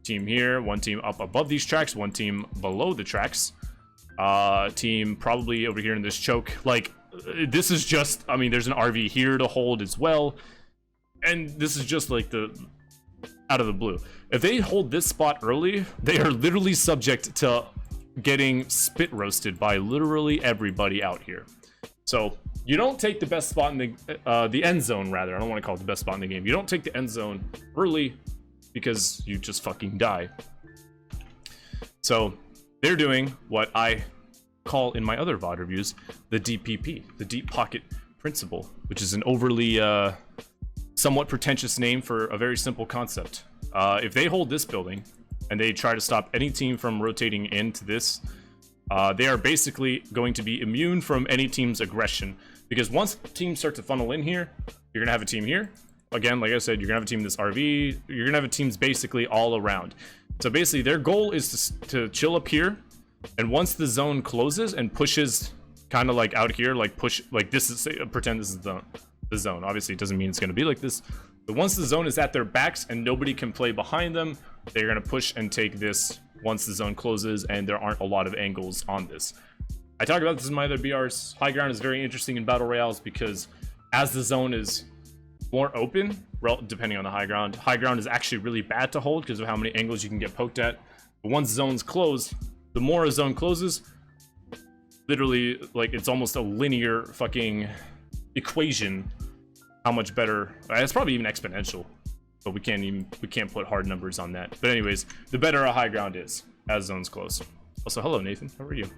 team here, one team up above these tracks, one team below the tracks, team probably over here in this choke. Like, this is just, I mean, there's an RV here to hold as well, and this is just like the out of the blue. If they hold this spot early, they are literally subject to getting spit roasted by literally everybody out here. So you don't take the best spot in the end zone, rather. I don't want to call it the best spot in the game. You don't take the end zone early because you just fucking die. So they're doing what I call in my other VOD reviews the DPP, the deep pocket principle, which is an overly somewhat pretentious name for a very simple concept. If they hold this building and they try to stop any team from rotating into this, they are basically going to be immune from any team's aggression, because once teams start to funnel in here, you're gonna have a team here. Again, like I said, you're gonna have a team in this RV, you're gonna have a teams basically all around. So basically their goal is to chill up here, and once the zone closes and pushes kind of like out here, like push, like this is, pretend this is the zone. Obviously it doesn't mean it's gonna be like this, but once the zone is at their backs and nobody can play behind them, they're gonna push and take this once the zone closes and there aren't a lot of angles on this. I talk about this in my other BRs. High ground is very interesting in battle royales because as the zone is more open, depending on the high ground is actually really bad to hold because of how many angles you can get poked at. But once zones close, the more a zone closes, literally, like, it's almost a linear fucking equation how much better. It's probably even exponential, but we can't put hard numbers on that. But anyways, the better a high ground is as zones close. Also, hello Nathan, how are you?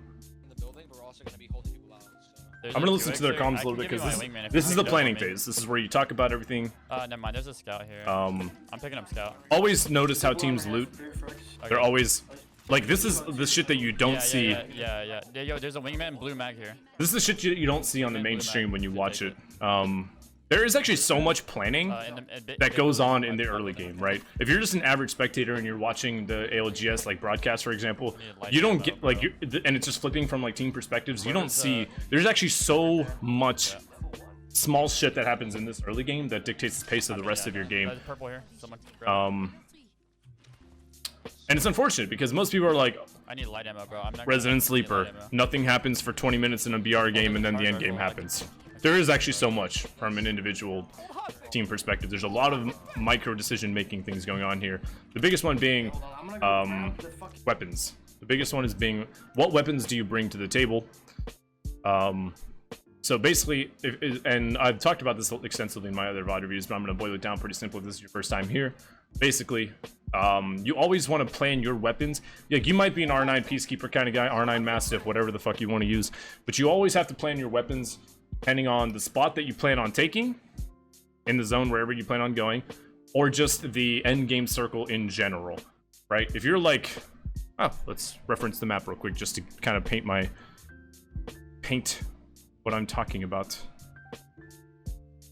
I'm gonna listen to their comms a little bit because this is the planning phase. This is where you talk about everything. Never mind, there's a scout here. I'm picking up scout. Always notice how teams loot. They're always like, this is the shit that you don't see. Yeah. Yo, there's a wingman and blue mag here. This is the shit you don't see on the mainstream when you watch it. There is actually so much planning that goes on in the early game, right? If you're just an average spectator and you're watching the ALGS like broadcast, for example, you don't get like, and it's just flipping from like team perspectives. You don't see. There's actually so much small shit that happens in this early game that dictates the pace of the rest of your game. And it's unfortunate because most people are like, I need light ammo, bro. I'm not Resident Sleeper. Nothing happens for 20 minutes in a BR game and then the end game happens. There is actually so much from an individual team perspective. There's a lot of micro decision making things going on here. The biggest one being weapons. The biggest one is being, what weapons do you bring to the table? So basically, and I've talked about this extensively in my other VOD reviews, but I'm going to boil it down pretty simple if this is your first time here. Basically, you always want to plan your weapons. Like, you might be an R9 Peacekeeper kind of guy, R9 Mastiff, whatever the fuck you want to use, but you always have to plan your weapons depending on the spot that you plan on taking in the zone, wherever you plan on going, or just the end game circle in general, right? If you're like, let's reference the map real quick just to kind of paint what I'm talking about,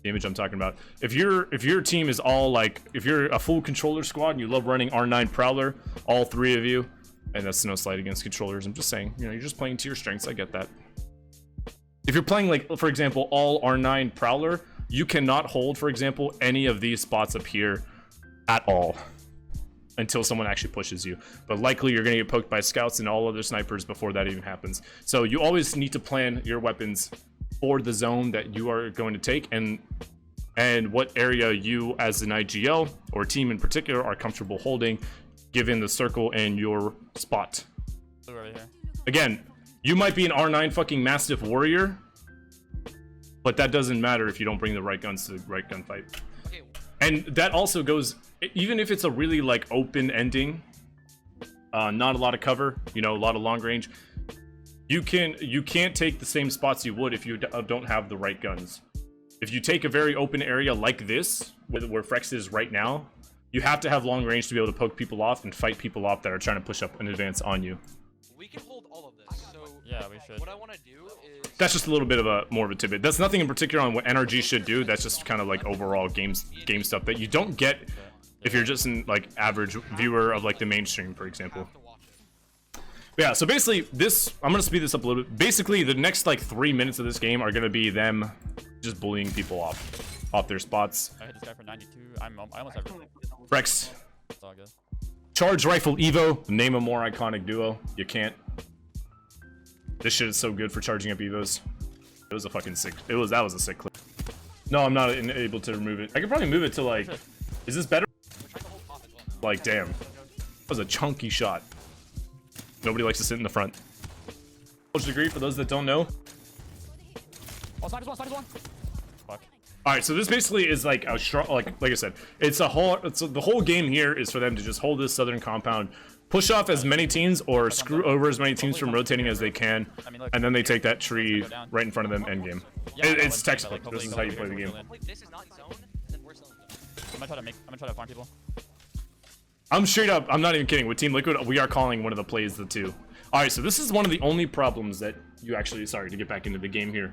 the image I'm talking about. If your team is all like, if you're a full controller squad and you love running R9 Prowler, all three of you, and that's no slight against controllers, I'm just saying, you know, you're just playing to your strengths. I get that. If you're playing, like, for example, all R9 Prowler, you cannot hold, for example, any of these spots up here at all until someone actually pushes you. But likely you're going to get poked by scouts and all other snipers before that even happens. So you always need to plan your weapons for the zone that you are going to take, and what area you as an IGL or team in particular are comfortable holding given the circle and your spot. Again, you might be an R9 fucking Mastiff Warrior, but that doesn't matter if you don't bring the right guns to the right gunfight. Okay. And that also goes, even if it's a really like open ending, not a lot of cover, you know, a lot of long range, you can't take the same spots you would if you don't have the right guns. If you take a very open area like this, where Frexs is right now, you have to have long range to be able to poke people off and fight people off that are trying to push up in advance on you. We can hold all of this, so yeah, we should. What I want to do is... That's just a little bit of more of a tidbit. That's nothing in particular on what NRG should do. That's just kind of like overall game stuff that you don't get if you're just an like average viewer of like the mainstream, for example. Yeah, so basically this, I'm gonna speed this up a little bit. Basically, the next like 3 minutes of this game are gonna be them just bullying people off their spots. I hit this guy for 92. I almost have Frexs, It's all good. Charge Rifle Evo. Name a more iconic duo. You can't. This shit is so good for charging up Evos. It was a fucking sick. That was a sick clip. No, I'm not able to remove it. I could probably move it to like. Is this better? Like, damn. That was a chunky shot. Nobody likes to sit in the front. College degree for those that don't know. Oh, snipers one. Fuck. All right, so this basically is like a strong, like I said, it's a whole. The whole game here is for them to just hold this southern compound, push off as many teams or screw over as many teams from rotating as they can, and then they take that tree right in front of them. Endgame. It's textbook. This is how you play the game. This is not zone, and then we're zone. I'm gonna try to farm people. I'm straight up. I'm not even kidding. With Team Liquid, we are calling one of the plays the 2. All right, so this is one of the only problems that you actually. Sorry to get back into the game here.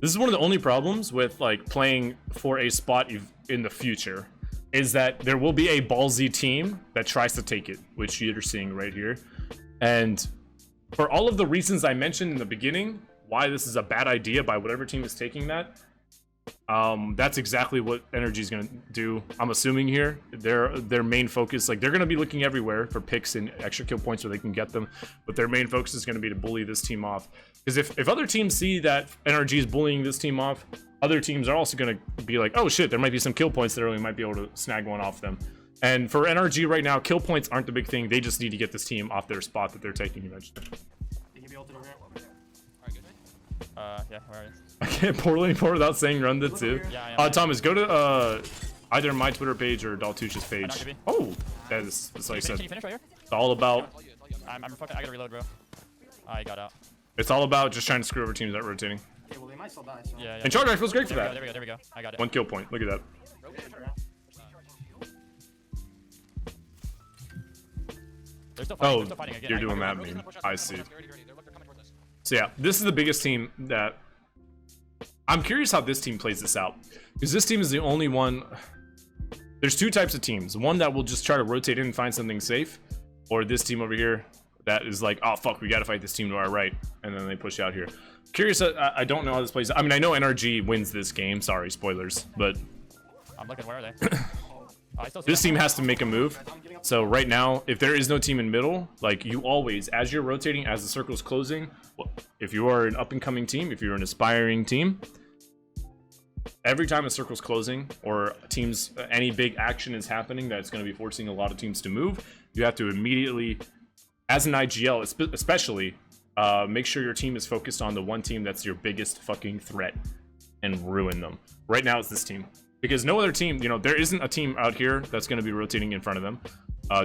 This is one of the only problems with like playing for a spot in the future, is that there will be a ballsy team that tries to take it, which you're seeing right here. And for all of the reasons I mentioned in the beginning, why this is a bad idea by whatever team is taking that, that's exactly what NRG is going to do. I'm assuming here their main focus, like they're going to be looking everywhere for picks and extra kill points where they can get them, but their main focus is going to be to bully this team off. Because if other teams see that NRG is bullying this team off, other teams are also going to be like, oh shit, there might be some kill points there, we might be able to snag one off them. And for NRG right now, kill points aren't the big thing. They just need to get this team off their spot that they're taking eventually. Yeah, where are you? I can't pour anymore without saying run the 2. Yeah, Thomas, go to either my Twitter page or Daltush's page. NRG. Oh, that's like I said. Can you finish right here? It's all about. I'm fucking. I gotta reload, bro. I got out. It's all about just trying to screw over teams that are rotating. Okay, well, they might still die, so. Yeah. And charge rifle is great for that. There we go. I got it. 1 kill point. Look at that. They're still Oh, fighting again. you're doing that meme. I see. So yeah, this is the biggest team that. I'm curious how this team plays this out, because this team is the only one. There's 2 types of teams. One that will just try to rotate in and find something safe, or this team over here that is like, oh fuck, we gotta fight this team to our right, and then they push out here. Curious, I don't know how this plays. I mean, I know NRG wins this game. Sorry, spoilers, but I'm looking. Where are they? this team has to make a move. So right now, if there is no team in middle, like you always, as you're rotating, as the circle's closing, if you are an up-and-coming team, if you're an aspiring team, every time a circle's closing or teams, any big action is happening that's going to be forcing a lot of teams to move, you have to immediately, as an IGL especially, make sure your team is focused on the one team that's your biggest fucking threat and ruin them. Right now it's this team. Because no other team, you know, there isn't a team out here that's going to be rotating in front of them.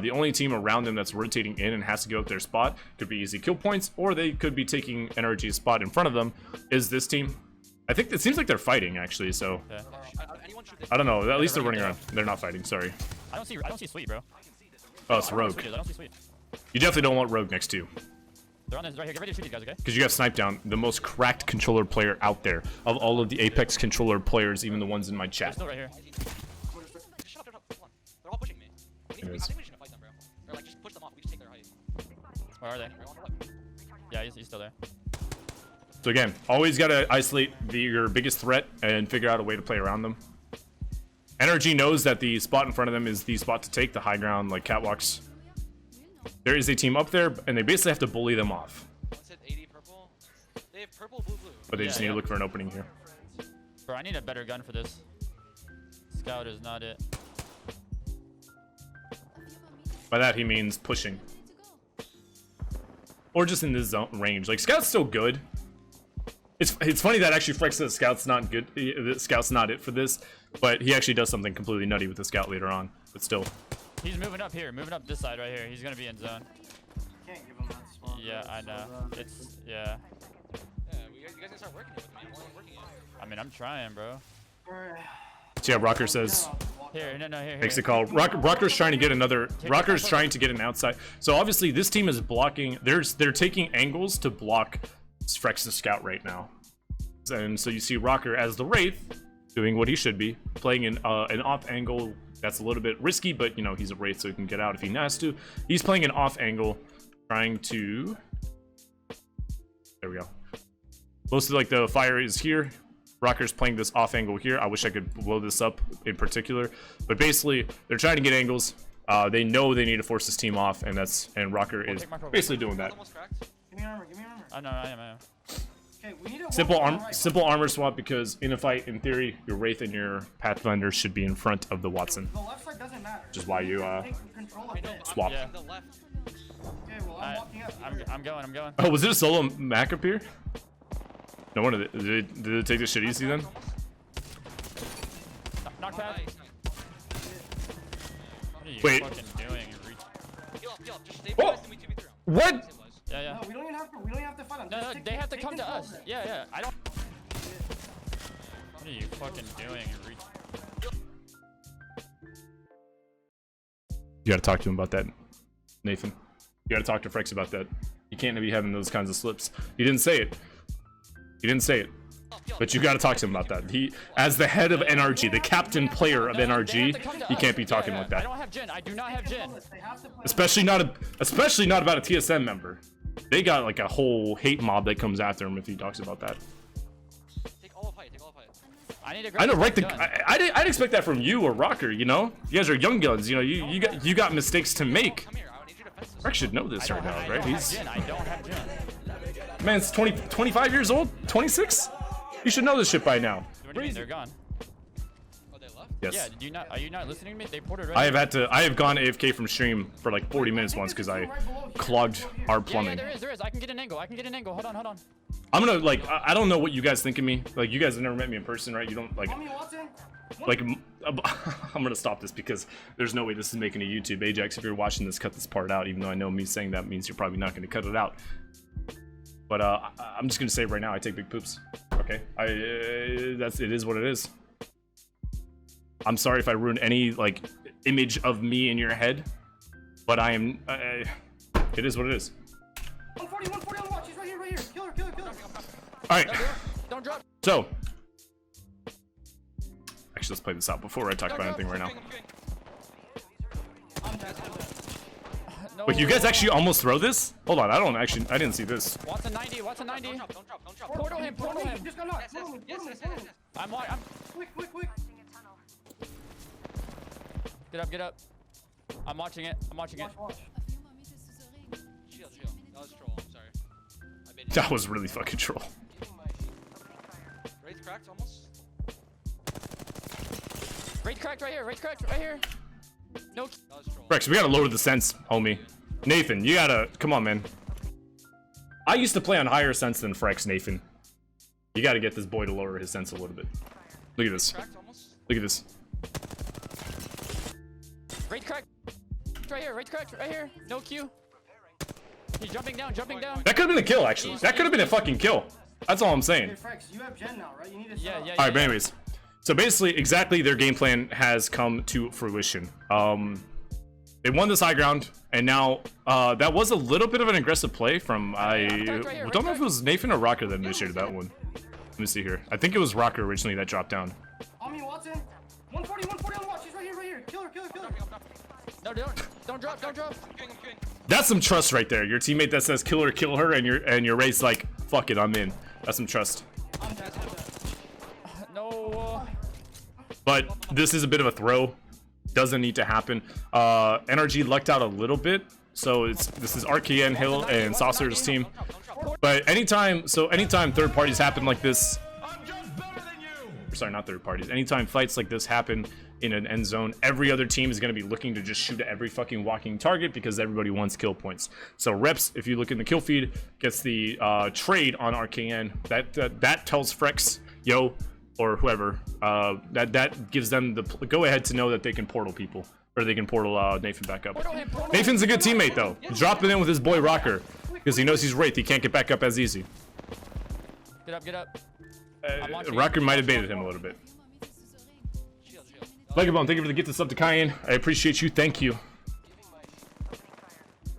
The only team around them that's rotating in and has to go up their spot, could be easy kill points, or they could be taking NRG's spot in front of them, is this team. I think it seems like they're fighting, actually, so. Yeah. I don't know, at least they're running around. They're not fighting, sorry. I don't see Sweet, bro. Oh, it's Rogue. I don't see Sweet. You definitely don't want Rogue next to you. They're on this right here. Get ready to shoot these guys, okay? Because you have Snipe Down, the most cracked controller player out there. Of all of the Apex controller players, even the ones in my They're chat. still right here. Shut up, hold on. They're all pushing me. I think we shouldn't fight them, bro. Or like just push them off. We just take their height. Where are they? They're on the left. Yeah, he's still there. So again, always got to isolate your biggest threat and figure out a way to play around them. NRG knows that the spot in front of them is the spot to take, the high ground, like catwalks. There is a team up there, and they basically have to bully them off. One said 80 purple. They have purple, blue, blue. But they just need to look for an opening here. Bro, I need a better gun for this. Scout is not it. By that, he means pushing. Or just in this zone range. Like, Scout's still good. It's funny that actually Frexs says Scout's not good. Scout's not it for this, but he actually does something completely nutty with the Scout later on. But still. He's moving up here, moving up this side right here. He's gonna be in zone. Can't give him that spot. Yeah, I know. It's yeah. Yeah, you guys gotta start working it with me. I'm working it. I mean, I'm trying, bro. So yeah, Rocker says. Here, no, here. Makes a call. Rocker's trying to get another. Rocker's trying to get an outside. So obviously this team is blocking. They're taking angles to block Frexs' Scout right now. And so you see Rocker as the Wraith doing what he should be, playing an off angle that's a little bit risky, but you know he's a Wraith, so he can get out if he has to. He's playing an off angle, trying to. There we go. Most of like the fire is here. Rocker's playing this off angle here. I wish I could blow this up in particular, but basically they're trying to get angles. They know they need to force this team off, and Rocker is basically doing that. Almost cracked. Give me armor, give me armor. I know, I am. Okay, we need to Simple armor swap, because in a fight, in theory, your Wraith and your Pathfinder should be in front of the Watson. The left side doesn't matter. Which is why you Take control of it. swap. Yeah. The left. Okay, well, I'm walking up. I'm going. Oh, was it a solo Mac up here? No wonder. Did it take this shit easy then? Knock pad. Nice, nice. What are you Wait. fucking doing? Heal up, just stabilize and we 2v3 him. What? Stabilize. Yeah. No, we don't even have to fight them. No, Just they have to take come to control us. of it. Yeah. I don't. What are you fucking doing? You gotta talk to him about that, Nathan. You gotta talk to Frexs about that. You can't be having those kinds of slips. He didn't say it. But you gotta talk to him about that. He, as the head of NRG, the captain player of NRG, he can't be talking like I that. don't have Jin. I do not have Jin. They have to play. Especially not about a TSM member. They got like a whole hate mob that comes after him if he talks about that. Take all of height, take all of height. I need to I know, grab right? this gun. I'd expect that from you or Rocker. You know, you guys are young guns. You know, you got mistakes to make. Come here, I need you to fence this. Rex should know this right now, right? He's I don't have Jin. man's 25 years old, 26. You should know this shit by now. What do you mean they're gone? Oh, they left? Yes. Yeah, do you not? Are you not listening to me? They ported right. I have gone AFK from stream for like 40 minutes once because I clogged our Yeah, plumbing. there is. I can get an angle. Hold on. I'm gonna like I don't know what you guys think of me. Like, you guys have never met me in person, right? You don't like Mommy, Watson. like I'm gonna stop this because there's no way this is making a YouTube. Ajax, if you're watching this, cut this part out. Even though I know me saying that means you're probably not gonna cut it out. But I'm just gonna say right now, I take big poops. Okay, it is what it is. I'm sorry if I ruined any like image of me in your head, but I am. It is what it is. 140 on the watch. He's right here. Kill her. All right. Don't drop. So, actually, let's play this out before I talk about anything right now. No. Wait, you guys actually almost throw this? Hold on, I didn't see this. Watson 90. Don't drop. Portal him. Just got knocked. Yes. I'm. Quick. Get up. I'm watching it. Watch. Shield. That was troll, I'm sorry. I baited you. That was really fucking troll. Wraith cracked almost. Raid cracked right here. No. That was troll. Rex, we gotta lower the sense, homie. Nathan, you gotta come on, man. I used to play on higher sense than Frexs, Nathan. You gotta get this boy to lower his sense a little bit. Look at this. Cracked almost. Look at this. Raid cracked right here. No Q. He's jumping down. That could have been a kill, actually. That could have been a fucking kill. That's all I'm saying. Hey, Frexs, you have Gen now, right? You need to Yeah. All right, but anyways, so basically, exactly their game plan has come to fruition. They won this high ground, and now that was a little bit of an aggressive play from don't know if it was Nafen or Rocker that initiated that one. Let me see here. I think it was Rocker originally that dropped down. Mommy, Watson. 140 on the watch. He's right here. Kill her. No, don't drop. I'm queuing. That's some trust right there. Your teammate that says kill her, and your race like fuck it, I'm in. That's some trust. I'm dead. No. But this is a bit of a throw. Doesn't need to happen. NRG lucked out a little bit. So this is RKN, Hill, and Saucer's team. But anytime third parties happen like this, sorry, not third parties. Anytime fights like this happen in an end zone, every other team is going to be looking to just shoot at every fucking walking target because everybody wants kill points. So Reps, if you look in the kill feed, gets the trade on RKN. That tells Frexs, yo, or whoever, that gives them the go ahead to know that they can portal people, or they can portal Nafen back up. Nafan's a good teammate though. Dropping in with his boy Rocker because he knows he's Wraith. He can't get back up as easy. Get up. Rocker might have baited him a little bit. Shield. Legabone, thank you for the gift of sub to Cayenne. I appreciate you. Thank you.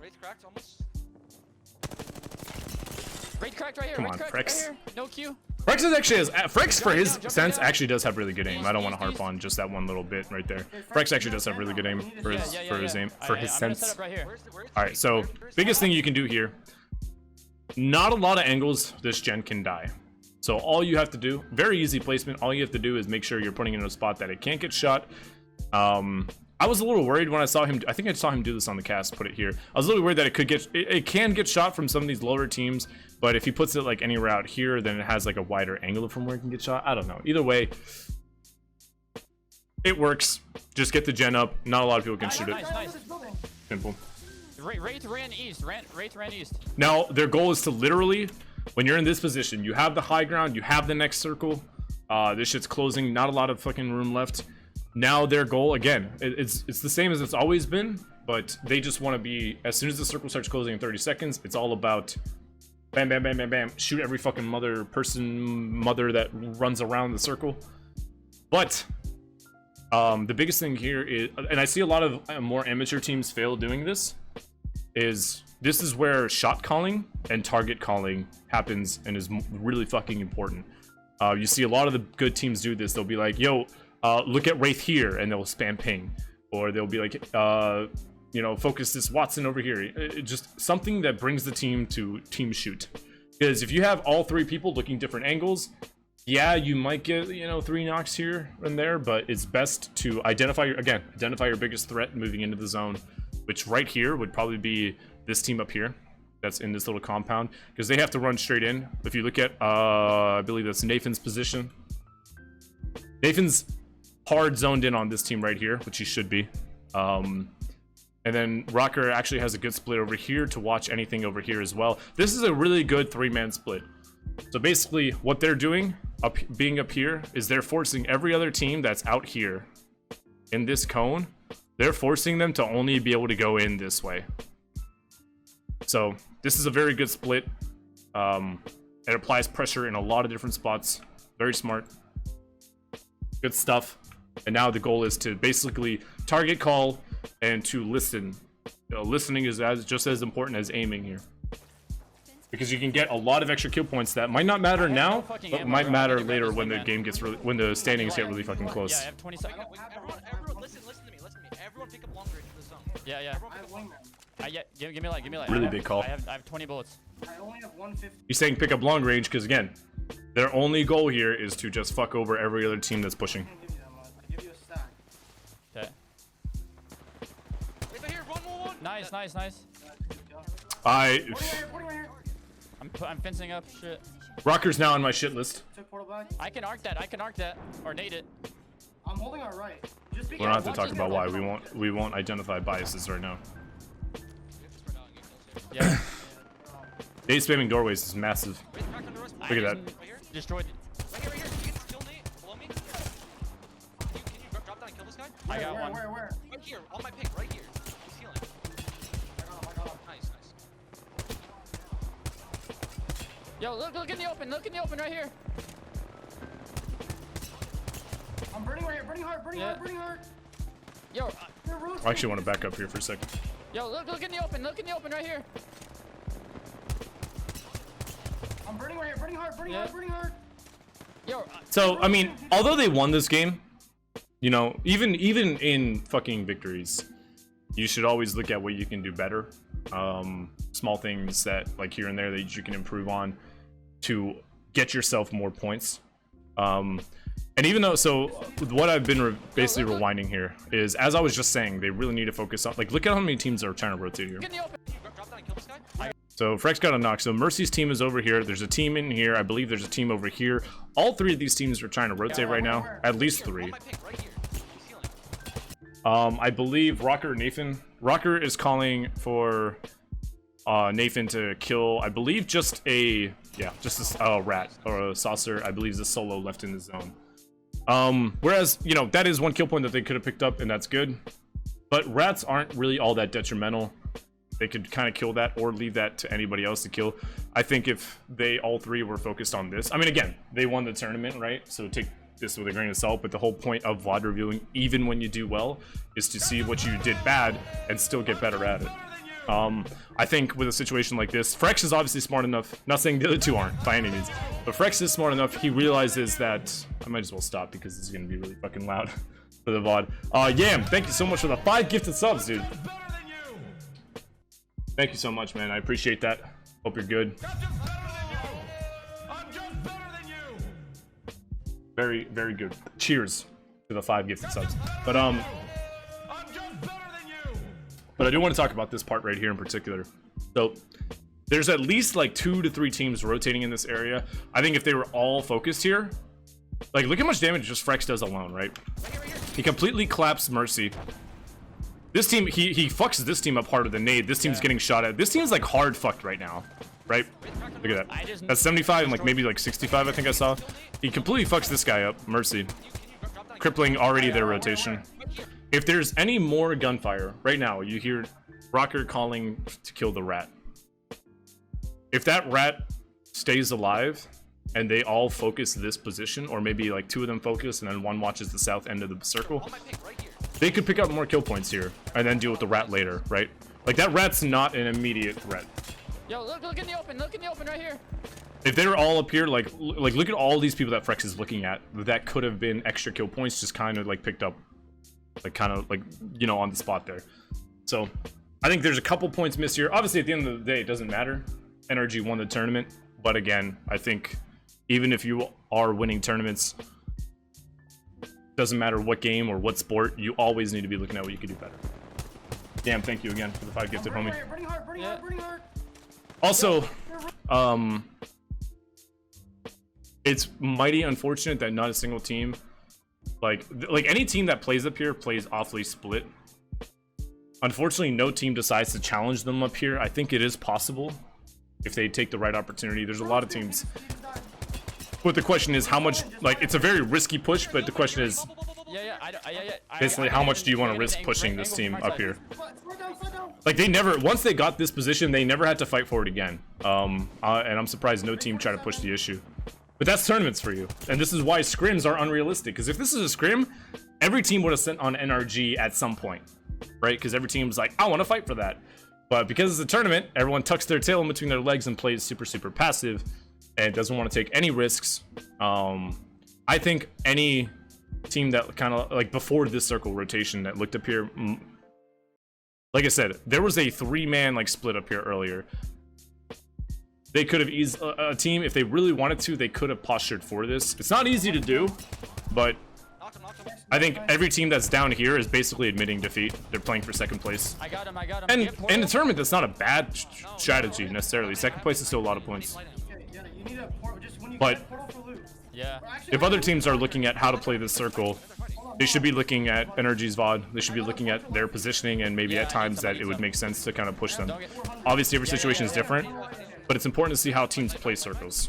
Wraith cracked almost. Raid cracked right here. Come Raid on, cracked Frexs. right here. No Q. Frexs is actually Frexs, for his sense, actually does have really good aim. I don't want to harp on just that one little bit right there. Frexs actually does have really good aim for his aim, for his I'm gonna set sense. up right here. All right, so biggest thing you can do here. Not a lot of angles this gen can die. So all you have to do, very easy placement. All you have to do is make sure you're putting it in a spot that it can't get shot. I I was a little worried when I saw him. I think I saw him do this on the cast. Put it here. I was a little worried that it can get shot from some of these lower teams, but if he puts it like anywhere out here, then it has like a wider angle from where it can get shot. I don't know. Either way, it works. Just get the gen up. Not a lot of people can shoot it. Nice. Simple. Wraith ran east. Wraith ran east. Now their goal is to literally, when you're in this position, you have the high ground, you have the next circle. This shit's closing. Not a lot of fucking room left. Now their goal, again, it's the same as it's always been, but they just want to be, as soon as the circle starts closing in 30 seconds, it's all about bam, bam, bam, bam, bam, shoot every fucking mother that runs around the circle. But the biggest thing here is, and I see a lot of more amateur teams fail doing this, is this is where shot calling and target calling happens and is really fucking important. You see a lot of the good teams do this. They'll be like, yo, look at Wraith here, and they'll spam ping. Or they'll be like, you know, focus this Watson over here. Just something that brings the team to team shoot. Because if you have all three people looking different angles, yeah, you might get, you know, 3 knocks here and there, but it's best to identify your biggest threat moving into the zone, which right here would probably be this team up here that's in this little compound, because they have to run straight in. If you look at, I believe that's Nafen's position. Nafen's hard zoned in on this team right here, which he should be. And then Rocker actually has a good split over here to watch anything over here as well. This is a really good 3-man split. So basically what they're doing, being up here, is they're forcing every other team that's out here in this cone, they're forcing them to only be able to go in this way. So this is a very good split. It applies pressure in a lot of different spots. Very smart. Good stuff. And now the goal is to basically target call and to listen. Listening is just as important as aiming here, because you can get a lot of extra kill points that might not matter now, but might matter later when the game gets when the standings get really fucking close. Yeah, I have 20 seconds. Everyone, listen to me. Everyone pick up long range in the zone. Yeah. Give me light. Really big call. I have 20 bullets. I only have 150. He's saying pick up long range because, again, their only goal here is to just fuck over every other team that's pushing. I can't give you that much. I give you a stack. Okay. Wait, here, one. Nice. Porting right here. I'm fencing up. Shit. Rocker's now on my shit list. Took portal back. I can arc that. Or nade it. I'm holding our right. Just be We don't have to careful. talk about why. We won't identify biases right now. Yeah. They spamming doorways is massive. Wait, crack under us. Look at that. Right here. Destroyed. Right here. You can kill Nate. Below me. Can you drop down and kill this guy? I got one. Where? Right here, on my ping, right here. He's healing. I got him. Nice. Yo, look in the open right here. I'm burning right here. Burning hard. Yo, They're roasting. I actually want to back up here for a second. yo, look in the open right here. I'm burning right here. Burning hard. Yo, So, I mean, although they won this game, you know, even in fucking victories, you should always look at what you can do better. Small things that, like, here and there that you can improve on to get yourself more points. And even though, so what I've been basically rewinding here is, as I was just saying, they really need to focus on, like, look at how many teams are trying to rotate here. look in the open. Can you drop down and kill this guy? So Frexs got a knock. So Mercy's team is over here. There's a team in here. I believe there's a team over here. All 3 of these teams are trying to rotate right now. At least 3. On my ping, right here. He's healing. I believe Rocker and Nafen. Rocker is calling for Nafen to kill, I believe, just a rat or a saucer. I believe is a solo left in the zone. Whereas, you know, that is 1 kill point that they could have picked up, and that's good. But rats aren't really all that detrimental. They could kind of kill that or leave that to anybody else to kill. I think if they all 3 were focused on this, I mean, again, they won the tournament, right? So take this with a grain of salt, but the whole point of VoD reviewing, even when you do well, is to see what you did bad and still get better at it. I think with a situation like this, Frexs is obviously smart enough, not saying the other 2 aren't by any means, but Frexs is smart enough, he realizes that, I might as well stop because this is going to be really fucking loud for the VoD. Yam, thank you so much for the 5 gifted subs, dude. Thank you so much, man, I appreciate that. Hope you're good. Very, very good. Cheers to the 5 gifted subs. But, but I do want to talk about this part right here in particular. So there's at least like 2 to 3 teams rotating in this area. I think if they were all focused here, like look how much damage just Frexs does alone, right? He completely claps Mercy. This team, he fucks this team up harder than Nade. This team's getting shot at. This team's like hard fucked right now, right? Look at that. That's 75 and like maybe like 65, I think I saw. He completely fucks this guy up, Mercy, crippling already their rotation. If there's any more gunfire right now, you hear Rocker calling to kill the rat. If that rat stays alive and they all focus this position, or maybe like 2 of them focus and then one watches the south end of the circle, they could pick up more kill points here and then deal with the rat later, right? Like that rat's not an immediate threat. Yo, look in the open. Look in the open right here. If they were all up here, like look at all these people that Frexs is looking at. That could have been extra kill points, just kind of like picked up, like kind of like, you know, on the spot there. So I think there's a couple points missed here. Obviously, at the end of the day, it doesn't matter. NRG won the tournament, but again, I think even if you are winning tournaments, doesn't matter what game or what sport, you always need to be looking at what you could do better. Damn, thank you again for the 5 gifted, homie. Burning hard. Also, it's mighty unfortunate that not a single team, like any team that plays up here plays awfully split. Unfortunately, no team decides to challenge them up here. I think it is possible if they take the right opportunity. There's a lot of teams, but the question is how much, like it's a very risky push, but the question is basically how much do you want to risk pushing this team up here? Like they never, once they got this position, they never had to fight for it again. And I'm surprised no team tried to push the issue. But that's tournaments for you, and this is why scrims are unrealistic. Because if this is a scrim, every team would have sent on NRG at some point, right? Because every team's like, I want to fight for that. But because it's a tournament, everyone tucks their tail in between their legs and plays super passive, and doesn't want to take any risks. I think any team that kind of like before this circle rotation that looked up here, like I said, there was a 3-man like split up here earlier. They could have eased a team if they really wanted to. They could have postured for this. It's not easy to do, but I think every team that's down here is basically admitting defeat. They're playing for 2nd place. I got him. And in the tournament, that's not a bad strategy necessarily. 2nd place is still a lot of points. But if other teams are looking at how to play this circle, they should be looking at NRG's VoD. They should be looking at their positioning, and maybe at times that it would make sense to kind of push them. Obviously, every situation is different, but it's important to see how teams play circles.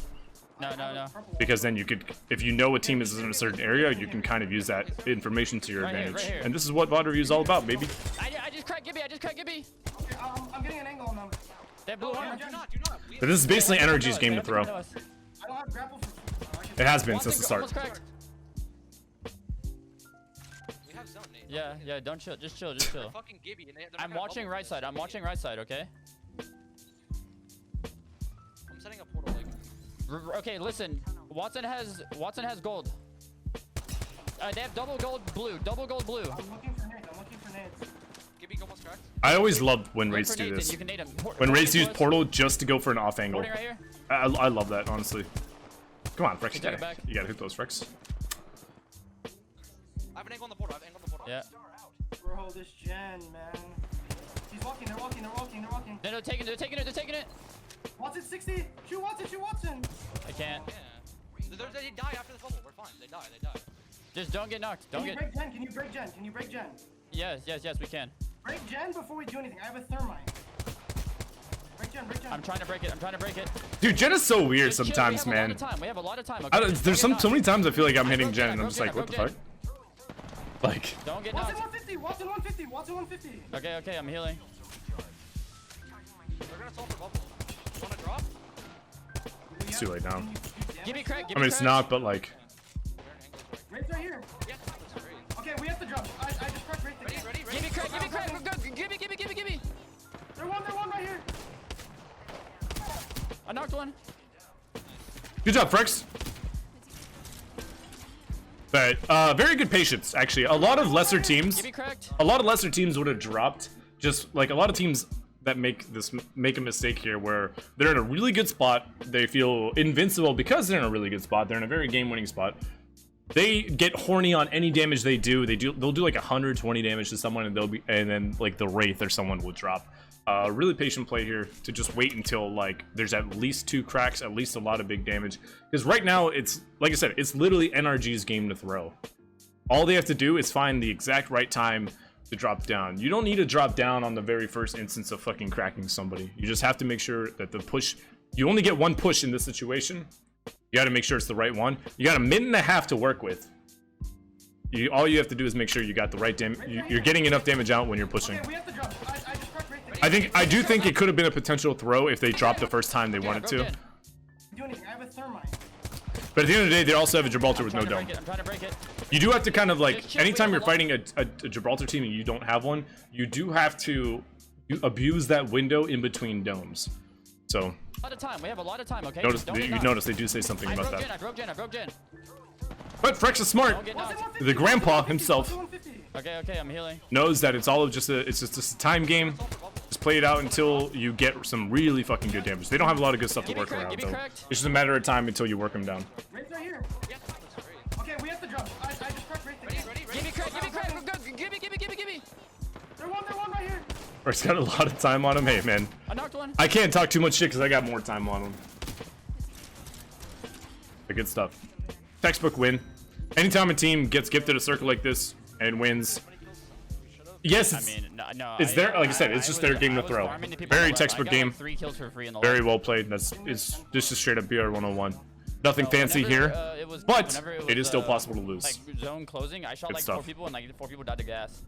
No. Because then you could, if you know a team is in a certain area, you can kind of use that information to your advantage. Right here. And this is what VoD review is all about, baby. I just cracked Gibby. Okay, I'm getting an angle on them. That blue one. Do not. But this is basically NRG's game to throw. I don't have grapple for... It has been since the start. Almost cracked. We have zone, Nate. Yeah, don't chill. Just chill. Fucking Gibby, and they're I'm gonna watching bubble right side. I'm watching right side, okay? I'm setting a portal like. Okay, listen. Watson has gold. They have double gold blue. I'm looking for nades. Gibby almost cracked. I always love when Wait Wraiths for do Nathan, this. you can nade him. When Wraiths use portal just to go for an off angle. Right here. I love that, honestly. Come on, Frexs. Take it back. You gotta hit those Frexs. I have an angle on the portal. Yeah. Bro, this gen, man. He's walking, they're walking. No, they're taking it. Watson 60! Shoot Watson! I can't. Yeah. They die after the bubble. We're fine. They die. Just don't get knocked. Can you break gen? Yes, we can. Break gen before we do anything. I have a thermite. Break gen. I'm trying to break it. Dude, Jen is so weird Just chill, sometimes, man. We have a lot of time. I Okay? don't, there's so many times I feel like I'm hitting broke Jen Jen, and I'm just like, what the fuck? Like, Don't get Watson knocked. 150! Watson 150! Okay, I'm healing. We're gonna solve the bubble. You wanna drop? it's too late now. Give me crack. I mean, it's not, but like, Wraith's right here. Yeah, that's great. Okay, we have to drop. I just cracked Wraith again. Ready? Give me crack. Go. Give me. They're one right here. I knocked one. good job, Frexs. But very good patience, actually. A lot of lesser teams, Give me cracked. would have dropped. Just like a lot of teams that make a mistake here, where they're in a really good spot, they feel invincible because they're in a really good spot. They're in a very game-winning spot. They get horny on any damage they do. They'll do like 120 damage to someone, and then like the Wraith or someone will drop. Really patient play here to just wait until like there's at least 2 cracks, at least a lot of big damage. Because right now it's like I said, it's literally NRG's game to throw. All they have to do is find the exact right time to drop down. You don't need to drop down on the very first instance of fucking cracking somebody. You just have to make sure that the push. You only get 1 push in this situation. You got to make sure it's the right one. You got a minute and a half to work with. All you have to do is make sure you got the right damage. You're getting enough damage out when you're pushing. Okay, we have to drop. I just I do think it could have been a potential throw if they dropped the first time they wanted to. do anything. I have a thermite. But at the end of the day, they also have a Gibraltar with no dome. I'm trying to break it. You do have to kind of like, anytime you're fighting a Gibraltar team and you don't have one, you do have to abuse that window in between domes. So, A lot of time. We have a lot of time, okay? you notice they do say something about that. I broke Jen. But Frexs is smart. Don't get knocked. The grandpa himself Okay, I'm healing. knows that it's all just a a time game. Just play it out until you get some really fucking good damage. They don't have a lot of good stuff to work around though. It's just a matter of time until you work them down. Right here. Okay, we have to drop. I just cracked right there. Ready? Give me crack. Go, give me. They're one right here. Frexs got a lot of time on him. Hey man, I knocked one. I can't talk too much shit because I got more time on him. But good stuff. Textbook win. Anytime a team gets gifted a circle like this and wins, yes, it's their, like I said, it's just their game to throw. Very textbook game. 3 kills for free in the Very well played. This is straight up BR 101. Nothing fancy here, but it is still possible to lose. Like zone closing, I shot Good like stuff. 4 people and like 4 people died to gas.